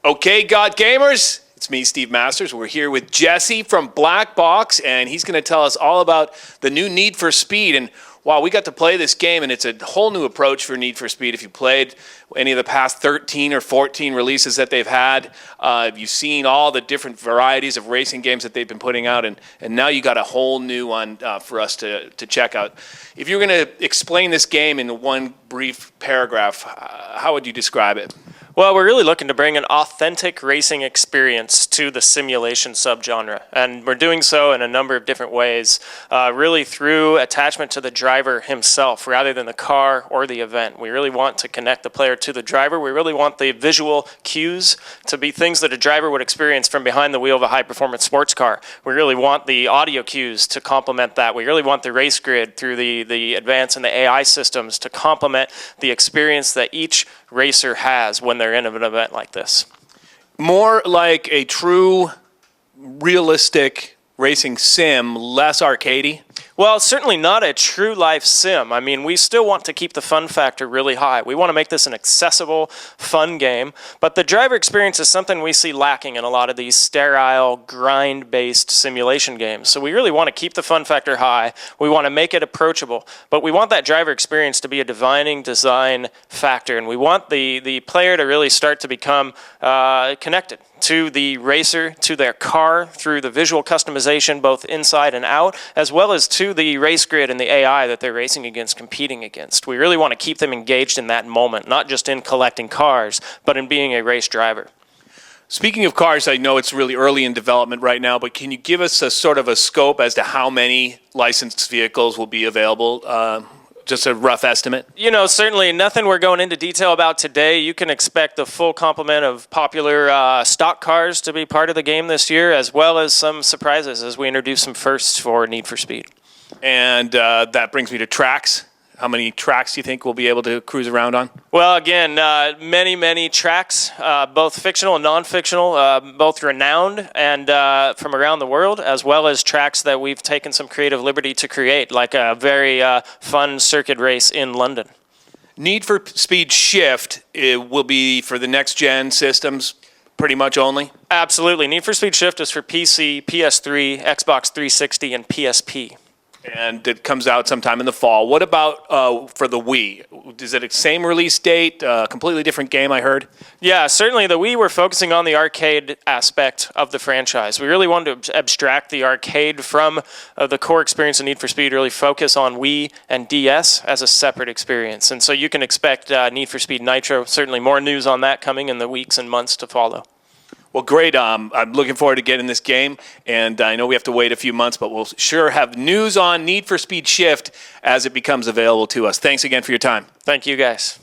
Okay, God Gamers, it's me, Steve Masters. We're here with Jesse from Black Box, and he's going to tell us all about the new Need for Speed. And wow, we got to play this game, and it's a whole new approach for Need for Speed. If you played any of the past 13 or 14 releases that they've had, you've seen all the different varieties of racing games that they've been putting out, and now you got a whole new one for us to check out. If you were going to explain this game in one brief paragraph, how would you describe it? Well, we're really looking to bring an authentic racing experience to the simulation subgenre, and we're doing so in a number of different ways, really through attachment to the driver himself rather than the car or the event. We really want to connect the player to the driver. We really want the visual cues to be things that a driver would experience from behind the wheel of a high-performance sports car. We really want the audio cues to complement that. We really want the race grid through the advance in the AI systems to complement the experience that each racer has when they're in an event like this. More like a true, realistic racing sim, less arcadey? Well, certainly not a true life sim. I mean, we still want to keep the fun factor really high. We want to make this an accessible, fun game, but the driver experience is something we see lacking in a lot of these sterile, grind-based simulation games. So we really want to keep the fun factor high. We want to make it approachable, but we want that driver experience to be a defining design factor, and we want the player to really start to become connected to the racer, to their car, through the visual customization, both inside and out, as well as to the race grid and the AI that they're racing against, competing against. We really want to keep them engaged in that moment, not just in collecting cars, but in being a race driver. Speaking of cars, I know it's really early in development right now, but can you give us a sort of a scope as to how many licensed vehicles will be available? Just a rough estimate? You know, certainly nothing we're going into detail about today. You can expect the full complement of popular stock cars to be part of the game this year, as well as some surprises as we introduce some firsts for Need for Speed. And that brings me to tracks. How many tracks do you think we'll be able to cruise around on? Well, again, many tracks, both fictional and non-fictional, both renowned and from around the world, as well as tracks that we've taken some creative liberty to create, like a very fun circuit race in London. Need for Speed Shift will be for the next-gen systems pretty much only? Absolutely. Need for Speed Shift is for PC, PS3, Xbox 360, and PSP. And it comes out sometime in the fall. What about for the Wii? Is it a same release date, completely different game, I heard? Yeah, certainly the Wii, we're focusing on the arcade aspect of the franchise. We really wanted to abstract the arcade from the core experience of Need for Speed, really focus on Wii and DS as a separate experience. And so you can expect Need for Speed Nitro, certainly more news on that coming in the weeks and months to follow. Well, great. I'm looking forward to getting this game, and I know we have to wait a few months, but we'll sure have news on Need for Speed Shift as it becomes available to us. Thanks again for your time. Thank you, guys.